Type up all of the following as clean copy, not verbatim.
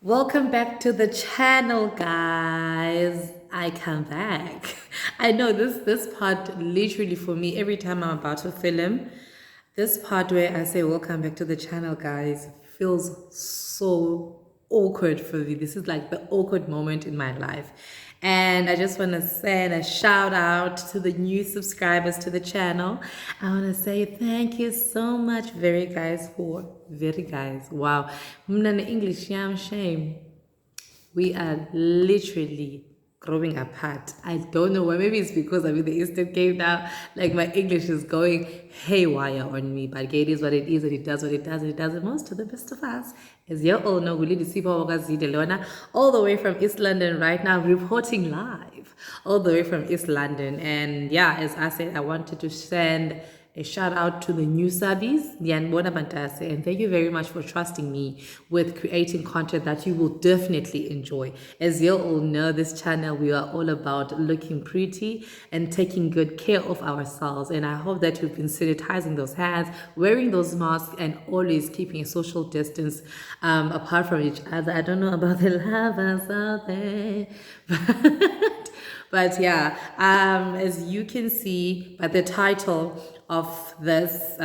Welcome back to the channel, guys. I come back. I know this part literally for me every time I'm about to film, this part where I say welcome back to the channel, guys, feels so awkward for me. This is like the awkward moment in my life. And I just want to send a shout out to the new subscribers to the channel. I want to say thank you so much, very guys. Wow. Mna English yam shame. We are literally growing apart. I don't know why. Maybe it's because I'm in the Eastern Cape now. Like my English is going haywire on me. But it is what it is, and it does what it does, and it does the most to the best of us. As you all know, we lead the all the way from East London right now, reporting live all the way from East London. And yeah, as I said, I wanted to send a shout out to the new subbies, and thank you very much for trusting me with creating content that you will definitely enjoy. As you all know, this channel, we are all about looking pretty and taking good care of ourselves. And I hope that you've been sanitizing those hands, wearing those masks, and always keeping a social distance apart from each other. I don't know about the lovers out there, but yeah, as you can see by the title of this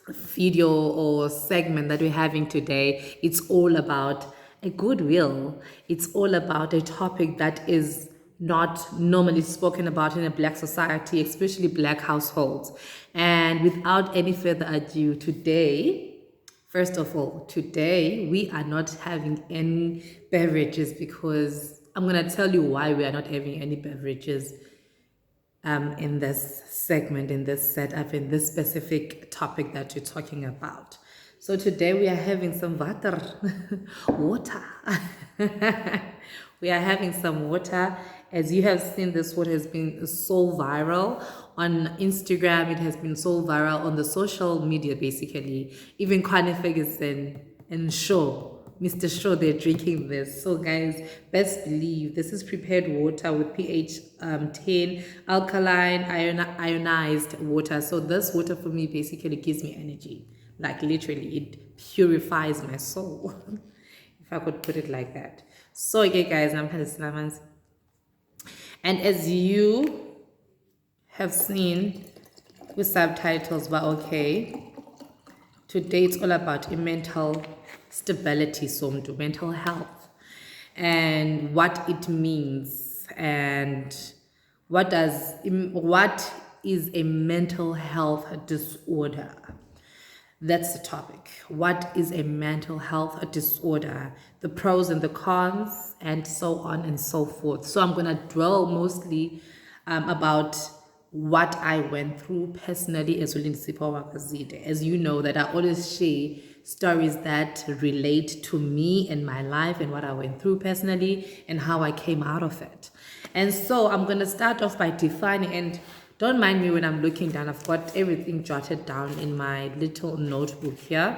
video or segment that we're having today, it's all about a goodwill. It's all about a topic that is not normally spoken about in a Black society, especially Black households. And without any further ado, first of all, today we are not having any beverages because I'm going to tell you why we are not having any beverages in this segment, in this setup, in this specific topic that you're talking about. So today we are having some water. We are having some water. As you have seen, this water has been so viral on Instagram. It has been so viral on the social media, basically. Even Connie Ferguson and Mr. Shaw, they're drinking this. So guys, best believe this is prepared water with pH 10, alkaline, ionized water. So this water for me basically gives me energy. Like literally, it purifies my soul. If I could put it like that. So okay guys, I'm Palestinians. And as you have seen with subtitles, but okay, today it's all about mental stability, so mental health, and what it means, and what is a mental health disorder. That's the topic. What is a mental health disorder? The pros and the cons, and so on and so forth. So I'm gonna dwell mostly about what I went through personally as well in Sipho. As you know, that I always share stories that relate to me and my life and what I went through personally and how I came out of it. And so I'm gonna start off by defining, and don't mind me when I'm looking down. I've got everything jotted down in my little notebook here.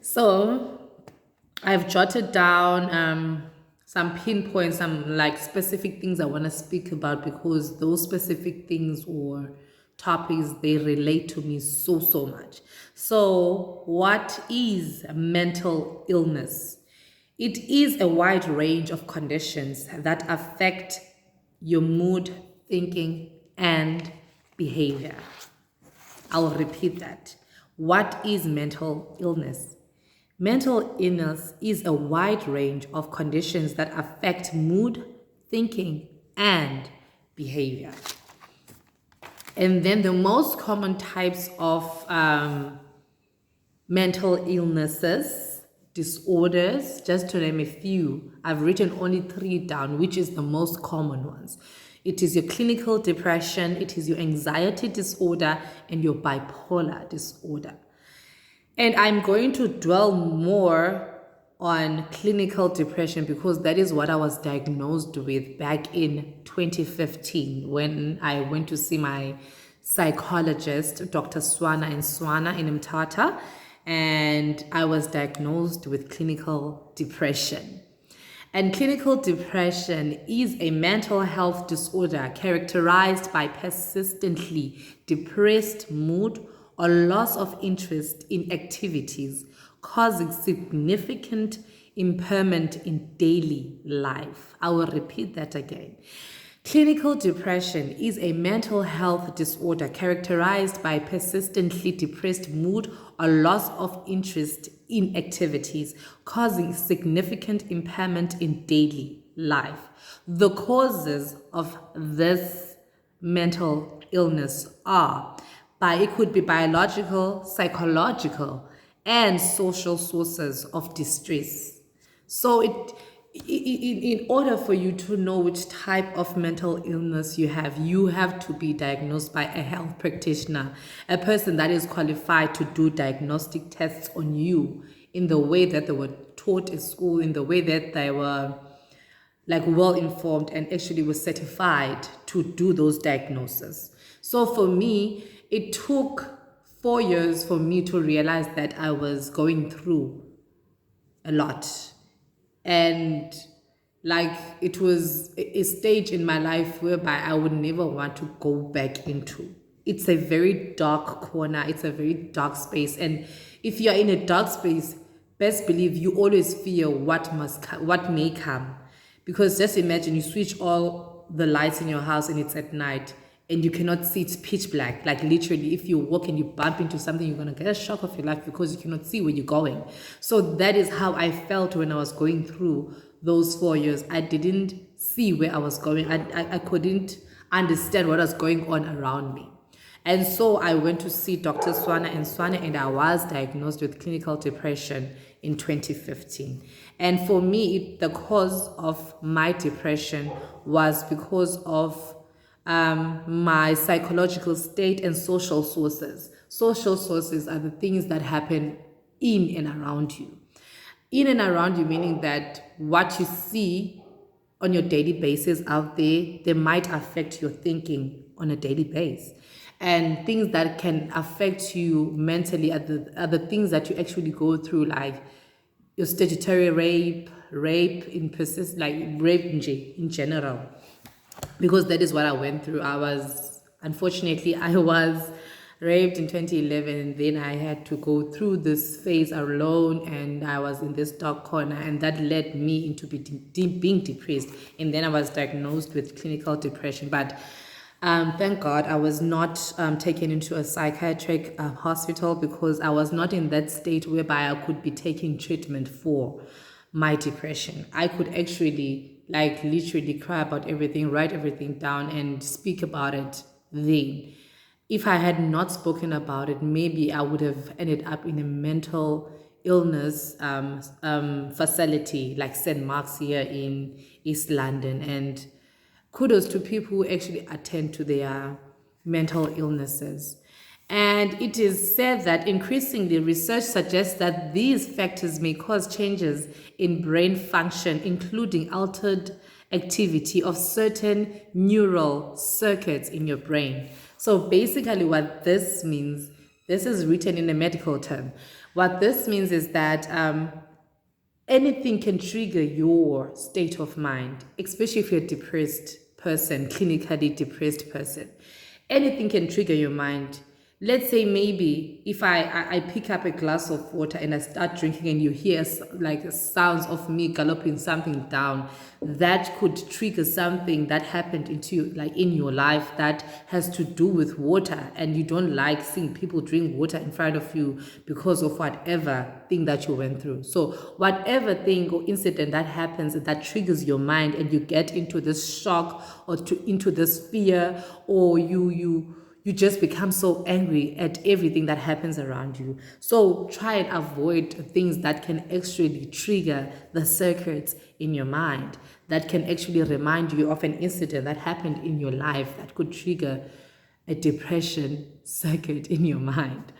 So I've jotted down some pinpoints, some like specific things I want to speak about, because those specific things or topics, they relate to me so much. So what is mental illness? It is a wide range of conditions that affect your mood, thinking, and behavior. I'll repeat that. What is mental illness? Mental illness is a wide range of conditions that affect mood, thinking, and behavior. And then the most common types of mental illnesses, disorders, just to name a few. I've written only 3 down, which is the most common ones. It is your clinical depression, it is your anxiety disorder, and your bipolar disorder. And I'm going to dwell more on clinical depression because that is what I was diagnosed with back in 2015 when I went to see my psychologist, Dr. Swana in Mthatha, and I was diagnosed with clinical depression. And clinical depression is a mental health disorder characterized by persistently depressed mood or loss of interest in activities, causing significant impairment in daily life. I will repeat that again. Clinical depression is a mental health disorder characterized by persistently depressed mood or loss of interest in activities, causing significant impairment in daily life. The causes of this mental illness are it could be biological, psychological, and social sources of distress. So in order for you to know which type of mental illness you have to be diagnosed by a health practitioner, a person that is qualified to do diagnostic tests on you in the way that they were taught in school, in the way that they were like well informed and actually was certified to do those diagnoses. So for me, it took 4 years for me to realize that I was going through a lot. And like it was a stage in my life whereby I would never want to go back into. It's a very dark corner, it's a very dark space. And if you're in a dark space, best believe you always fear what may come. Because just imagine you switch all the lights in your house and it's at night and you cannot see, it's pitch black. Like literally, if you walk and you bump into something, you're gonna get a shock of your life because you cannot see where you're going. So that is how I felt when I was going through those 4 years. I didn't see where I was going. I couldn't understand what was going on around me. And so I went to see Dr. Swana, and I was diagnosed with clinical depression in 2015. And for me, the cause of my depression was because of my psychological state and social sources. Social sources are the things that happen in and around you. In and around you, meaning that what you see on your daily basis out there, they might affect your thinking on a daily basis. And things that can affect you mentally are the things that you actually go through, like your statutory rape in general. Because that is what I went through. I was raped in 2011, and then I had to go through this phase alone, and I was in this dark corner, and that led me into being depressed. And then I was diagnosed with clinical depression. But thank God I was not taken into a psychiatric hospital, because I was not in that state whereby I could be taking treatment for my depression. I could actually like literally cry about everything, write everything down, and speak about it then. If I had not spoken about it, maybe I would have ended up in a mental illness facility like St. Mark's here in East London. And kudos to people who actually attend to their mental illnesses. And it is said that increasingly research suggests that these factors may cause changes in brain function, including altered activity of certain neural circuits in your brain. So basically what this means, this is written in a medical term. What this means is that anything can trigger your state of mind, especially if you're a depressed person, clinically depressed person. Anything can trigger your mind. Let's say maybe if I pick up a glass of water and I start drinking, and you hear like sounds of me galloping something down, that could trigger something that happened in your life that has to do with water, and you don't like seeing people drink water in front of you because of whatever thing that you went through. So whatever thing or incident that happens that triggers your mind, and you get into this shock or into this fear, or you just become so angry at everything that happens around you. So try and avoid things that can actually trigger the circuits in your mind, that can actually remind you of an incident that happened in your life that could trigger a depression circuit in your mind.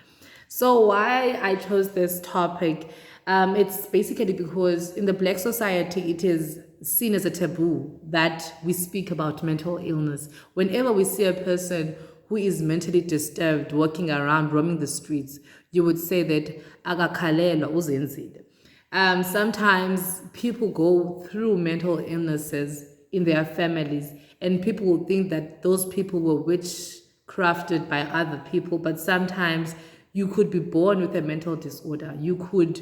So why I chose this topic, it's basically because in the Black society, it is seen as a taboo that we speak about mental illness. Whenever we see a person who is mentally disturbed walking around, roaming the streets, you would say that akakhalelwa uzenzile. Sometimes people go through mental illnesses in their families, and people will think that those people were witchcrafted by other people, but sometimes You could be born with a mental disorder. You could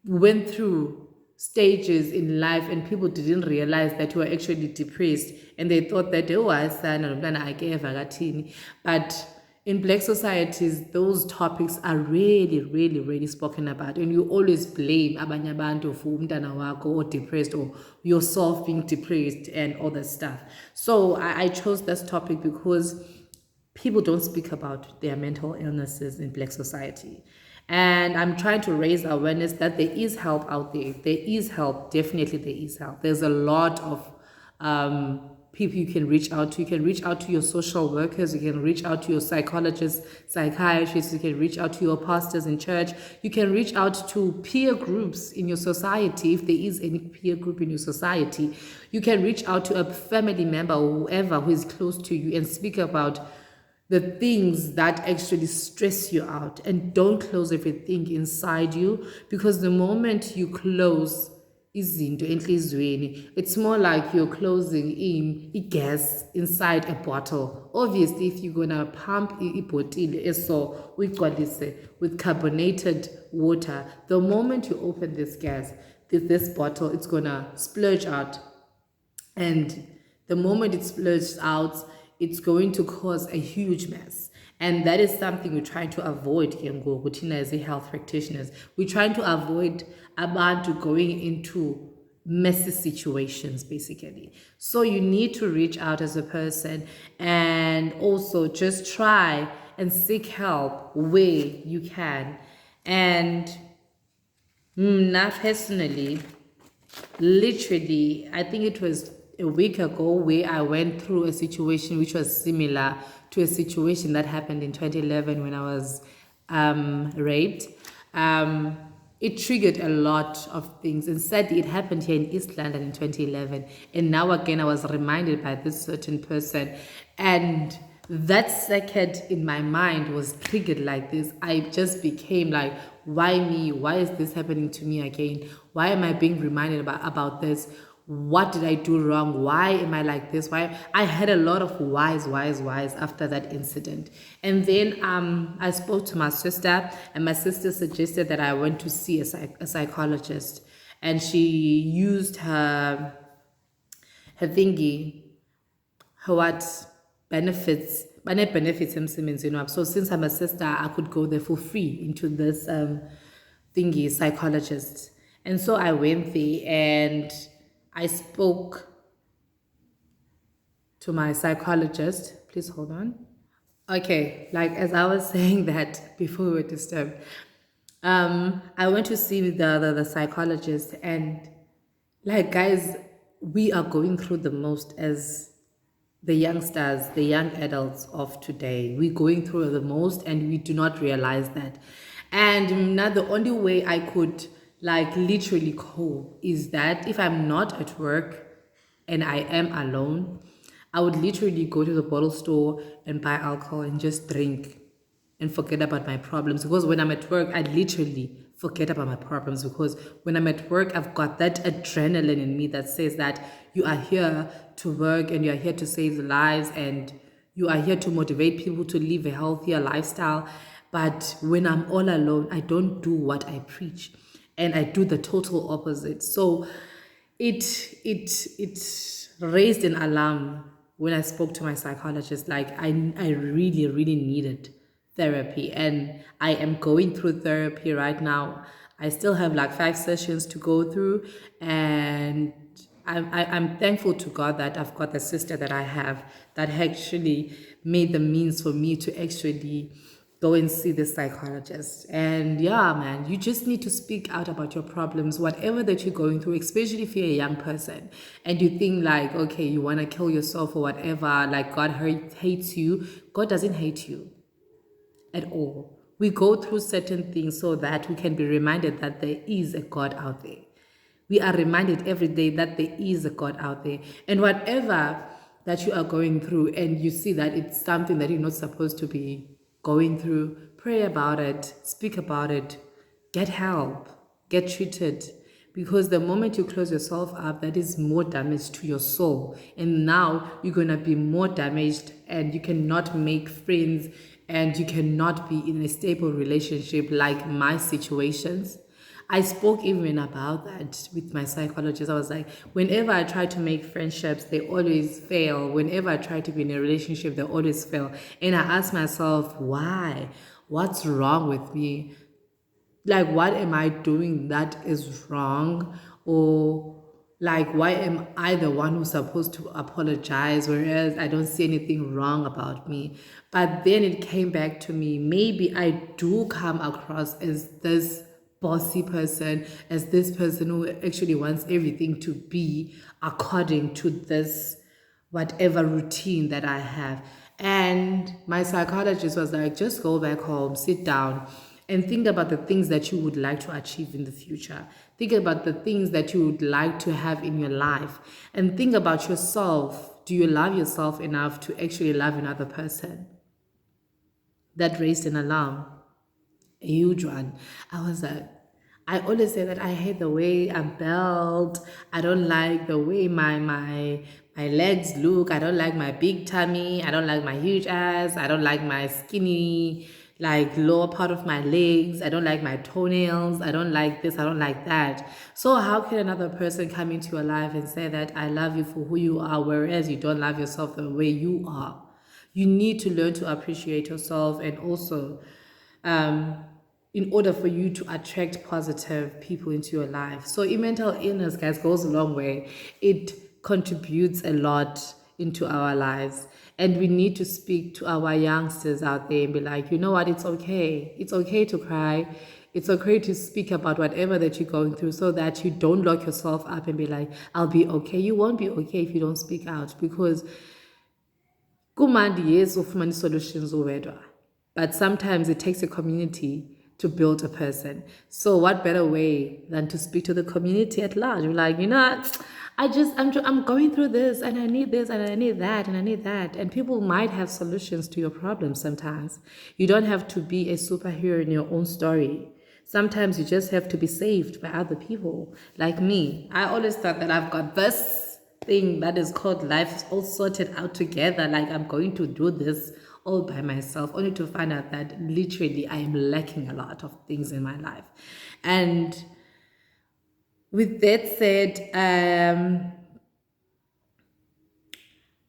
went through stages in life and people didn't realize that you were actually depressed, and they thought that oh asana lo mntana akeva kathini. But in black societies those topics are really spoken about, and you always blame abanye abantu for umntana wakho or depressed, or yourself being depressed and all that stuff. So I chose this topic because people don't speak about their mental illnesses in black society. And I'm trying to raise awareness that there is help out there. There is help. Definitely there is help. There's a lot of people you can reach out to. You can reach out to your social workers. You can reach out to your psychologists, psychiatrists. You can reach out to your pastors in church. You can reach out to peer groups in your society, if there is any peer group in your society. You can reach out to a family member or whoever who is close to you and speak about the things that actually stress you out. And don't close everything inside you, because the moment you close izinto enhlizweni, it's more like you're closing in a gas inside a bottle. Obviously, if you're gonna pump a bottle so with carbonated water, the moment you open this gas, this bottle, it's gonna splurge out. And the moment it splurges out, it's going to cause a huge mess. And that is something we're trying to avoid here as a health practitioners. We're trying to avoid abantu going into messy situations, basically. So you need to reach out as a person and also just try and seek help where you can. And not personally, literally, I think it was a week ago where I went through a situation which was similar to a situation that happened in 2011 when I was raped. It triggered a lot of things, and sadly it happened here in East London in 2011, and now again I was reminded by this certain person, and that second in my mind was triggered like this. I just became like, why me? Why is this happening to me again? Why am I being reminded about this? What did I do wrong? Why am I like this? Why? I had a lot of whys after that incident. And then I spoke to my sister, and my sister suggested that I went to see a psychologist, and she used her thingy, her what benefits, emsebenzini wabo. So since I'm a sister, I could go there for free into this thingy psychologist. And so I went there and I spoke to my psychologist. Please hold on. Okay, like as I was saying that before we were disturbed, I went to see the psychologist, and like guys, we are going through the most as the youngsters, the young adults of today. We're going through the most and we do not realize that. And now the only way I could like literally cope is that if I'm not at work and I am alone, I would literally go to the bottle store and buy alcohol and just drink and forget about my problems. Because when I'm at work, I literally forget about my problems, because when I'm at work, I've got that adrenaline in me that says that you are here to work and you are here to save lives and you are here to motivate people to live a healthier lifestyle. But when I'm all alone, I don't do what I preach, and I do the total opposite. So it raised an alarm when I spoke to my psychologist. Like I really needed therapy, and I am going through therapy right now. I still have like 5 sessions to go through, and I'm thankful to God that I've got the sister that I have that actually made the means for me to actually go and see the psychologist. And yeah, man, you just need to speak out about your problems, whatever that you're going through, especially if you're a young person and you think like, okay, you want to kill yourself or whatever, like God hates you. God doesn't hate you at all. We go through certain things so that we can be reminded that there is a God out there. We are reminded every day that there is a God out there. And whatever that you are going through and you see that it's something that you're not supposed to be going through, pray about it, speak about it, get help, get treated. Because the moment you close yourself up, that is more damage to your soul. And now you're going to be more damaged and you cannot make friends and you cannot be in a stable relationship like my situations. I spoke even about that with my psychologist. I was like, whenever I try to make friendships, they always fail. Whenever I try to be in a relationship, they always fail. And I ask myself, why? What's wrong with me? Like, what am I doing that is wrong? Or like, why am I the one who's supposed to apologize, whereas I don't see anything wrong about me? But then it came back to me, maybe I do come across as this bossy person, as this person who actually wants everything to be according to this whatever routine that I have. And my psychologist was like, just go back home, sit down, and think about the things that you would like to achieve in the future. Think about the things that you would like to have in your life. And think about yourself. Do you love yourself enough to actually love another person? That raised an alarm, a huge one. I was like, I always say that I hate the way I'm built. I don't like the way my legs look. I don't like my big tummy. I don't like my huge ass. I don't like my skinny, like lower part of my legs. I don't like my toenails. I don't like this. I don't like that. So how can another person come into your life and say that I love you for who you are, whereas you don't love yourself the way you are? You need to learn to appreciate yourself, and also um, in order for you to attract positive people into your life. So mental illness, guys, goes a long way. It contributes a lot into our lives. And we need to speak to our youngsters out there and be like, you know what, it's okay. It's okay to cry. It's okay to speak about whatever that you're going through, so that you don't lock yourself up and be like, I'll be okay. You won't be okay if you don't speak out, because kumandi yes ufumana solutions uwedwa, but sometimes it takes a community to build a person. So what better way than to speak to the community at large? You're like, you know, I'm going through this, and I need this, and I need that, and I need that. And people might have solutions to your problems sometimes. You don't have to be a superhero in your own story. Sometimes you just have to be saved by other people. Like me, I always thought that I've got this thing that is called life all sorted out together, like I'm going to do this all by myself, only to find out that literally I am lacking a lot of things in my life. And with that said,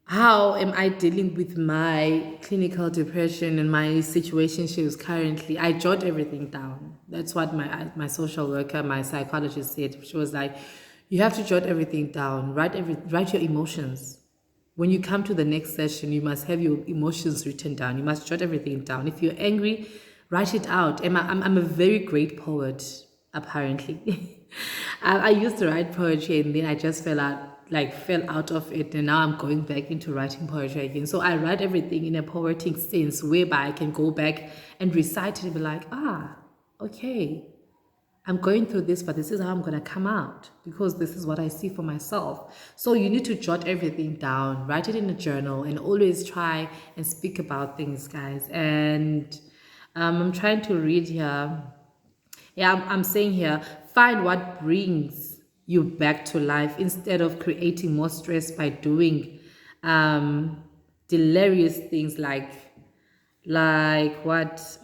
how am I dealing with my clinical depression and my situationships currently? I jot everything down. That's what my social worker, my psychologist said. She was like, you have to jot everything down. Write your emotions. When you come to the next session, you must have your emotions written down. You must jot everything down. If you're angry, write it out. I'm a very great poet, apparently. I used to write poetry, and then I just fell out of it, and now I'm going back into writing poetry again. So I write everything in a poetic sense, whereby I can go back and recite it and be like, okay, I'm going through this, but this is how I'm going to come out, because this is what I see for myself. So you need to jot everything down, write it in a journal, and always try and speak about things, guys. And I'm trying to read here. Yeah, I'm saying here, find what brings you back to life instead of creating more stress by doing delirious things like what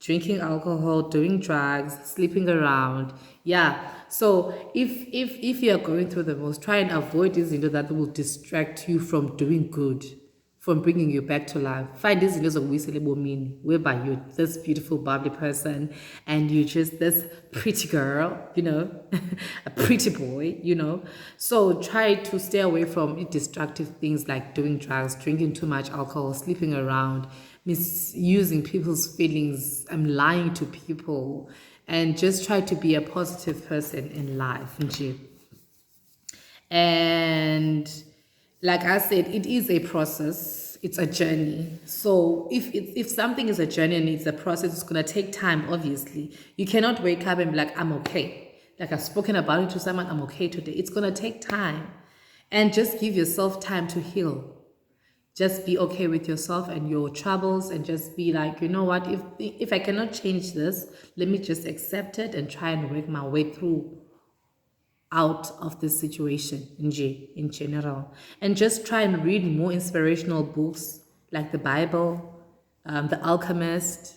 drinking alcohol, doing drugs, sleeping around. Yeah, so if you're going through the most, try and avoid these into that will distract you from doing good, from bringing you back to life. Find these videos of Wiselebo mean, whereby you're this beautiful, bubbly person, and you're just this pretty girl, a pretty boy, So try to stay away from destructive things like doing drugs, drinking too much alcohol, sleeping around, misusing people's feelings, lying to people, and just try to be a positive person in life. And like I said, it is a process. It's a journey. So if something is a journey and it's a process, it's gonna take time. Obviously, you cannot wake up and be like, I'm okay. Like I've spoken about it to someone, I'm okay today. It's gonna take time, and just give yourself time to heal. Just be okay with yourself and your troubles, and just be like, you know what? If I cannot change this, let me just accept it and try and work my way through out of this situation in general, and just try and read more inspirational books like the Bible, The Alchemist.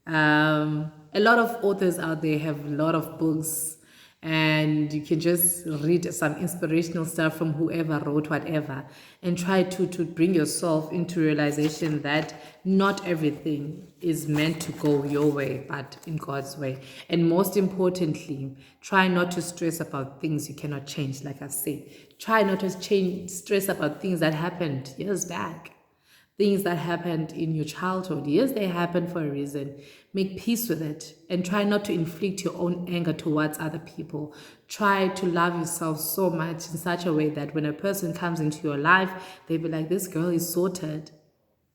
A lot of authors out there have a lot of books, and you can just read some inspirational stuff from whoever wrote whatever, and try to bring yourself into realization that not everything is meant to go your way, but in God's way. And most importantly, try not to stress about things you cannot change. Like I said, try not to stress about things that happened years back, things that happened in your childhood. Yes, they happened for a reason. Make peace with it and try not to inflict your own anger towards other people. Try to love yourself so much in such a way that when a person comes into your life, they'll be like, this girl is sorted.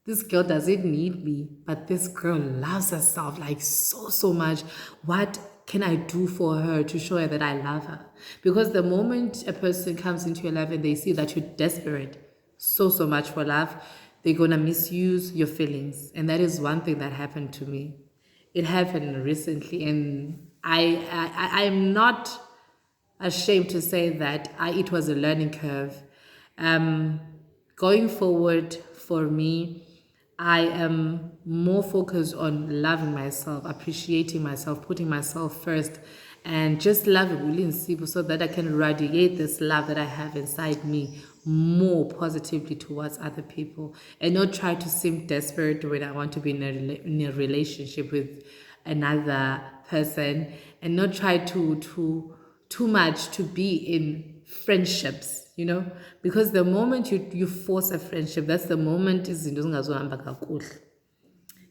This girl doesn't need me, but this girl loves herself like so much. What can I do for her to show her that I love her? Because the moment a person comes into your life and they see that you're desperate so much for love, they're gonna misuse your feelings. And that is one thing that happened to me. It happened recently, and I'm not ashamed to say that it was a learning curve. Um, Going forward for me, I am more focused on loving myself, appreciating myself, putting myself first, and just loving William Sibu so that I can radiate this love that I have inside me more positively towards other people, and not try to seem desperate when I want to be in a relationship with another person, and not try too much to be in friendships, because the moment you force a friendship, that's the moment izinto zingazohamba kakuhle.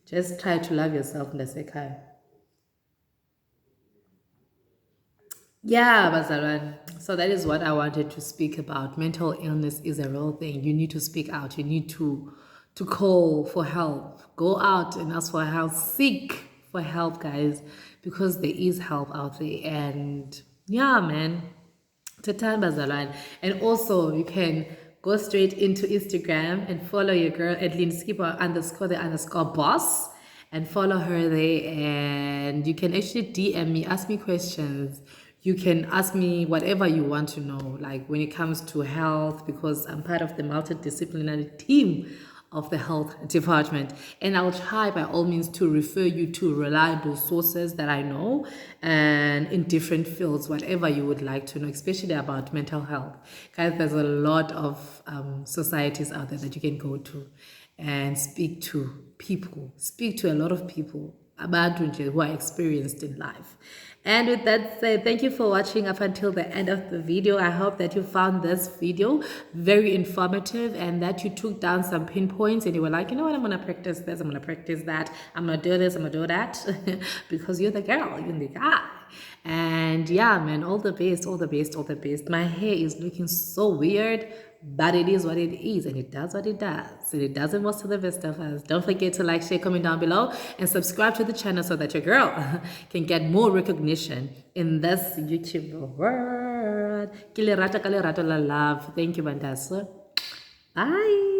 Just try to love yourself ndasekhaya. Yeah, bazalwane. So that is what I wanted to speak about. Mental illness is a real thing. You need to speak out. You need to call for help. Go out and ask for help. Seek for help, guys, because there is help out there. And yeah, man. Tatan Bazalan. And also, you can go straight into Instagram and follow your girl at Skipper _the_ boss, and follow her there. And you can actually DM me, ask me questions. You can ask me whatever you want to know, like when it comes to health, because I'm part of the multidisciplinary team of the health department, and I'll try by all means to refer you to reliable sources that I know, and in different fields, whatever you would like to know, especially about mental health. Guys, there's a lot of societies out there that you can go to and speak to a lot of people about who are experienced in life. And with that said, thank you for watching up until the end of the video. I hope that you found this video very informative, and that you took down some pinpoints and you were like, you know what, I'm going to practice this, I'm going to practice that, I'm going to do this, I'm going to do that, because you're the girl, you're the guy. And yeah, man, all the best, all the best, all the best. My hair is looking so weird, but it is what it is, and it does what it does, and it does it most of the best of us. Don't forget to like, share, comment down below, and subscribe to the channel so that your girl can get more recognition in this YouTube world. Ke le rata ka lerato la love. Thank you, Bandaso. Bye.